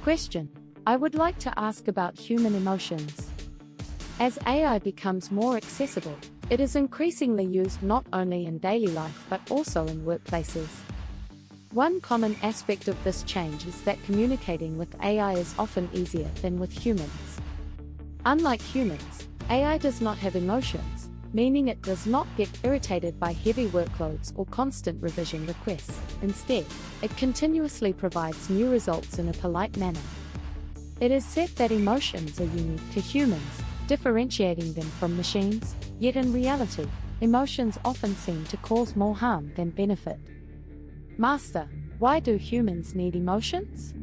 Question: I would like to ask about human emotions. As AI becomes more accessible, it is increasingly used not only in daily life but also in workplaces. One common aspect of this change is that communicating with AI is often easier than with humans. Unlike humans, AI does not have emotions, meaning it does not get irritated by heavy workloads or constant revision requests. Instead, it continuously provides new results in a polite manner. It is said that emotions are unique to humans, differentiating them from machines, yet in reality, emotions often seem to cause more harm than benefit. Master, why do humans need emotions?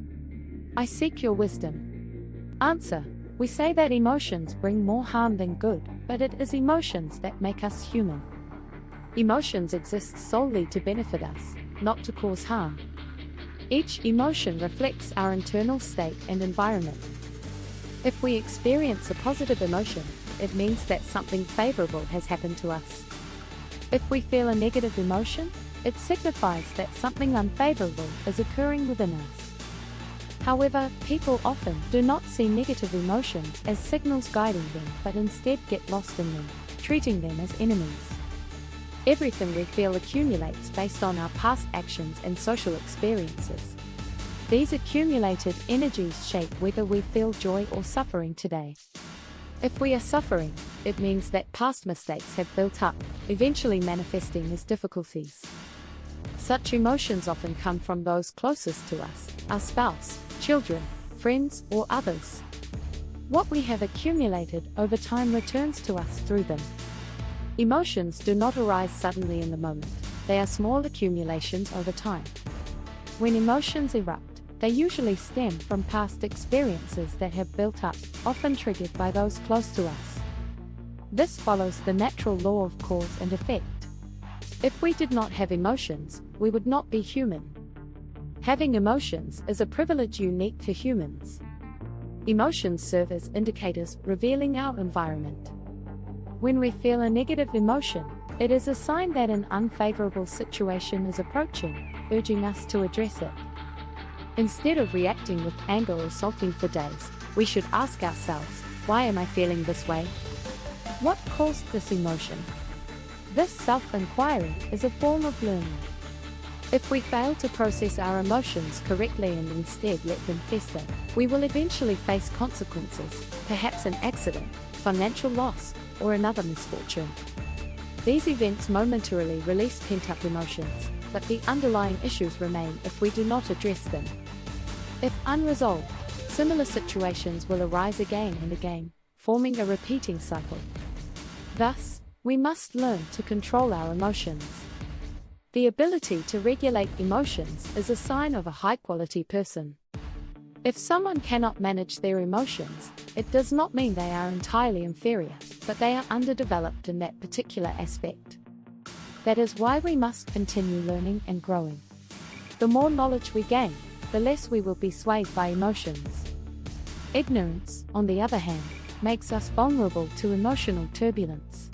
I seek your wisdom. Answer: we say that emotions bring more harm than good, but it is emotions that make us human. Emotions exist solely to benefit us, not to cause harm. Each emotion reflects our internal state and environment. If we experience a positive emotion, it means that something favorable has happened to us. If we feel a negative emotion, it signifies that something unfavorable is occurring within us. However, people often do not see negative emotions as signals guiding them but instead get lost in them, treating them as enemies. Everything we feel accumulates based on our past actions and social experiences. These accumulated energies shape whether we feel joy or suffering today. If we are suffering, it means that past mistakes have built up, eventually manifesting as difficulties. Such emotions often come from those closest to us, our spouse, children, friends, or others. What we have accumulated over time returns to us through them. Emotions do not arise suddenly in the moment, they are small accumulations over time. When emotions erupt, they usually stem from past experiences that have built up, often triggered by those close to us. This follows the natural law of cause and effect. If we did not have emotions, we would not be human. Having emotions is a privilege unique to humans. Emotions serve as indicators revealing our environment. When we feel a negative emotion, it is a sign that an unfavorable situation is approaching, urging us to address it. Instead of reacting with anger or sulking for days, we should ask ourselves, why am I feeling this way? What caused this emotion? This self-inquiry is a form of learning. If we fail to process our emotions correctly and instead let them fester, we will eventually face consequences, perhaps an accident, financial loss, or another misfortune. These events momentarily release pent-up emotions, but the underlying issues remain if we do not address them. If unresolved, similar situations will arise again and again, forming a repeating cycle. Thus, we must learn to control our emotions. The ability to regulate emotions is a sign of a high-quality person. If someone cannot manage their emotions, it does not mean they are entirely inferior, but they are underdeveloped in that particular aspect. That is why we must continue learning and growing. The more knowledge we gain, the less we will be swayed by emotions. Ignorance, on the other hand, makes us vulnerable to emotional turbulence.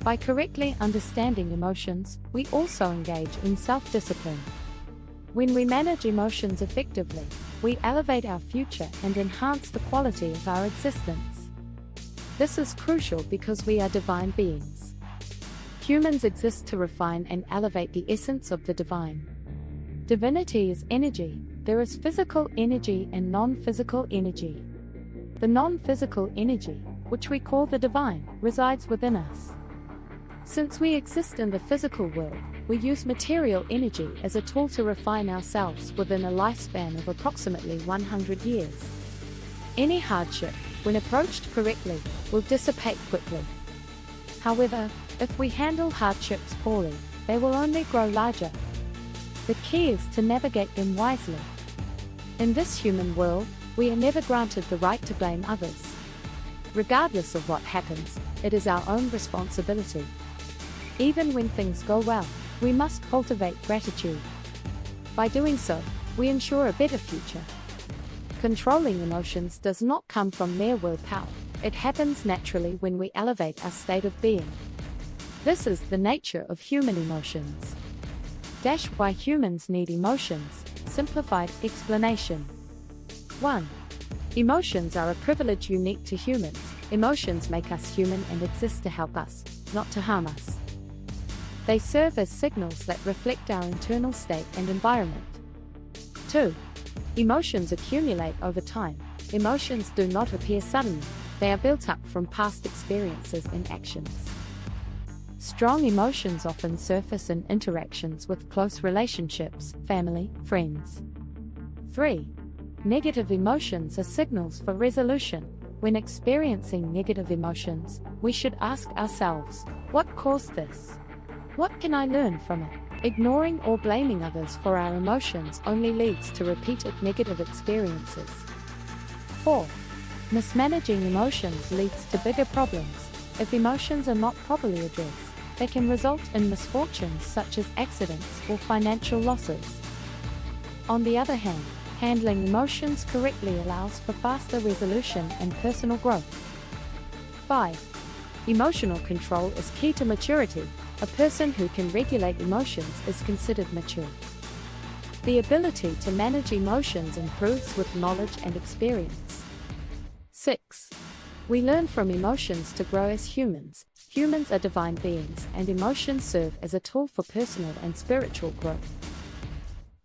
By correctly understanding emotions, we also engage in self-discipline. When we manage emotions effectively, we elevate our future and enhance the quality of our existence. This is crucial because we are divine beings. Humans exist to refine and elevate the essence of the divine. Divinity is energy. There is physical energy and non-physical energy. The non-physical energy, which we call the divine, resides within us. Since we exist in the physical world, we use material energy as a tool to refine ourselves within a lifespan of approximately 100 years. Any hardship, when approached correctly, will dissipate quickly. However, if we handle hardships poorly, they will only grow larger. The key is to navigate them wisely. In this human world, we are never granted the right to blame others. Regardless of what happens, it is our own responsibility. Even when things go well, we must cultivate gratitude. By doing so, we ensure a better future. Controlling emotions does not come from mere willpower. It happens naturally when we elevate our state of being. This is the nature of human emotions. Why humans need emotions. Simplified explanation. 1. Emotions are a privilege unique to humans. Emotions make us human and exist to help us, not to harm us. They serve as signals that reflect our internal state and environment. 2. Emotions accumulate over time. Emotions do not appear suddenly, they are built up from past experiences and actions. Strong emotions often surface in interactions with close relationships, family, friends. 3. Negative emotions are signals for resolution. When experiencing negative emotions, we should ask ourselves, what caused this? What can I learn from it? Ignoring or blaming others for our emotions only leads to repeated negative experiences. 4. Mismanaging emotions leads to bigger problems. If emotions are not properly addressed, they can result in misfortunes such as accidents or financial losses. On the other hand, handling emotions correctly allows for faster resolution and personal growth. 5. Emotional control is key to maturity. A person who can regulate emotions is considered mature. The ability to manage emotions improves with knowledge and experience. 6. We learn from emotions to grow as humans. Humans are divine beings, and emotions serve as a tool for personal and spiritual growth.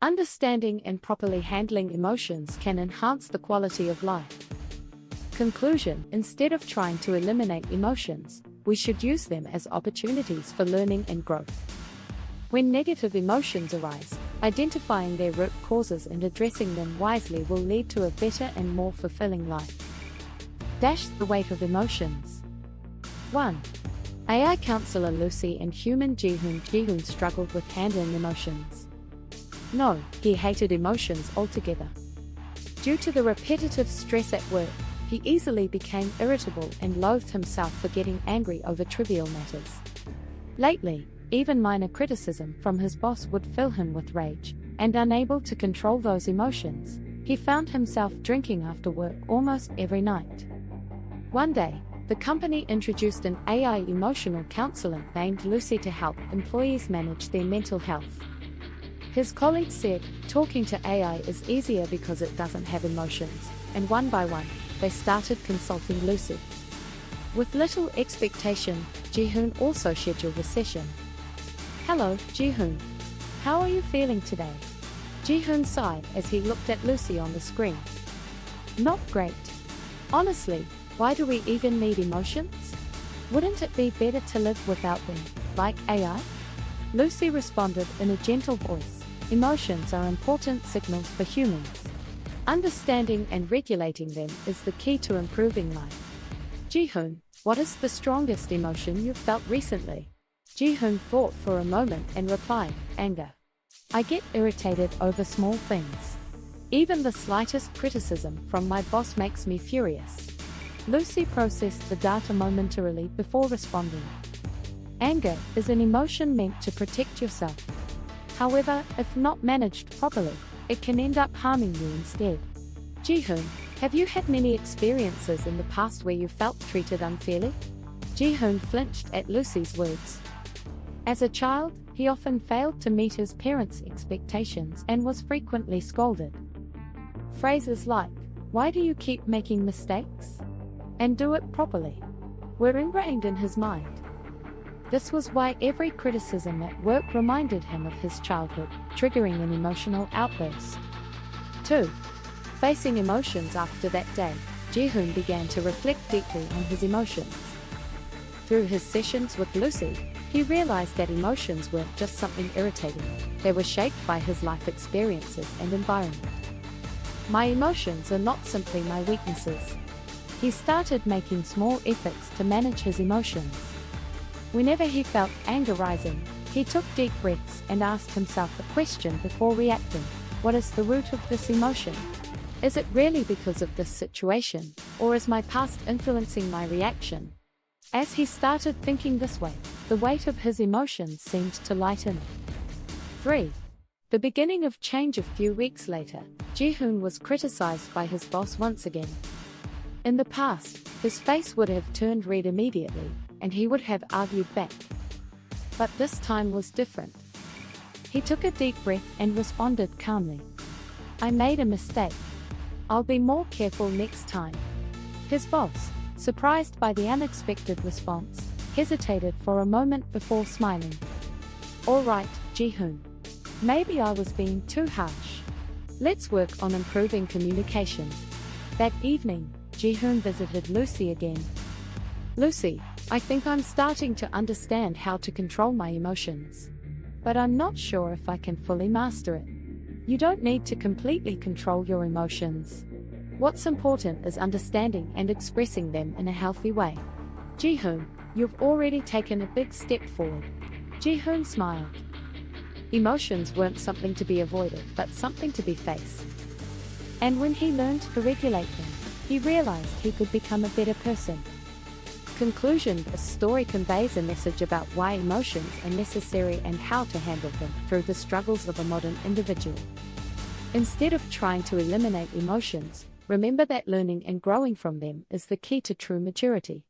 Understanding and properly handling emotions can enhance the quality of life. Conclusion: instead of trying to eliminate emotions, we should use them as opportunities for learning and growth. When negative emotions arise, identifying their root causes and addressing them wisely will lead to a better and more fulfilling life. Dash the weight of emotions. 1. AI counselor Lucy and human Ji-hoon. Ji-hoon struggled with handling emotions. No, he hated emotions altogether. Due to the repetitive stress at work, he easily became irritable and loathed himself for getting angry over trivial matters. Lately, even minor criticism from his boss would fill him with rage, and unable to control those emotions, he found himself drinking after work almost every night. One day, the company introduced an AI emotional counselor named Lucy to help employees manage their mental health. His colleagues said, talking to AI is easier because it doesn't have emotions, and one by one, they started consulting Lucy. With little expectation, Ji-hoon also scheduled a session. Hello, Ji-hoon. How are you feeling today? Ji-hoon sighed as he looked at Lucy on the screen. Not great. Honestly, why do we even need emotions? Wouldn't it be better to live without them, like AI? Lucy responded in a gentle voice. Emotions are important signals for humans. Understanding and regulating them is the key to improving life. Ji-hoon, what is the strongest emotion you've felt recently? Ji-hoon thought for a moment and replied, anger. I get irritated over small things. Even the slightest criticism from my boss makes me furious. Lucy processed the data momentarily before responding. Anger is an emotion meant to protect yourself. However, if not managed properly, it can end up harming you instead. Ji-hoon, have you had many experiences in the past where you felt treated unfairly? Ji-hoon flinched at Lucy's words. As a child, he often failed to meet his parents' expectations and was frequently scolded. Phrases like, "Why do you keep making mistakes?" and "Do it properly," were ingrained in his mind. This was why every criticism at work reminded him of his childhood, triggering an emotional outburst. 2. Facing emotions. After that day, Ji-hoon began to reflect deeply on his emotions. Through his sessions with Lucy, he realized that emotions weren't just something irritating, they were shaped by his life experiences and environment. My emotions are not simply my weaknesses. He started making small efforts to manage his emotions. Whenever he felt anger rising, he took deep breaths and asked himself a question before reacting. What is the root of this emotion? Is it really because of this situation, or is my past influencing my reaction? As he started thinking this way, the weight of his emotions seemed to lighten. 3. The beginning of change. A few weeks later, Ji-hoon was criticized by his boss once again. In the past, his face would have turned red immediately, and he would have argued back. But this time was different. He took a deep breath and responded calmly. I made a mistake. I'll be more careful next time. His boss, surprised by the unexpected response, hesitated for a moment before smiling. All right, Ji-hoon. Maybe I was being too harsh. Let's work on improving communication. That evening, Ji-hoon visited Lucy again. Lucy, I think I'm starting to understand how to control my emotions. But I'm not sure if I can fully master it. You don't need to completely control your emotions. What's important is understanding and expressing them in a healthy way. Ji-hoon, you've already taken a big step forward. Ji-hoon smiled. Emotions weren't something to be avoided, but something to be faced. And when he learned to regulate them, he realized he could become a better person. Conclusion: the story conveys a message about why emotions are necessary and how to handle them through the struggles of a modern individual. Instead of trying to eliminate emotions, remember that learning and growing from them is the key to true maturity.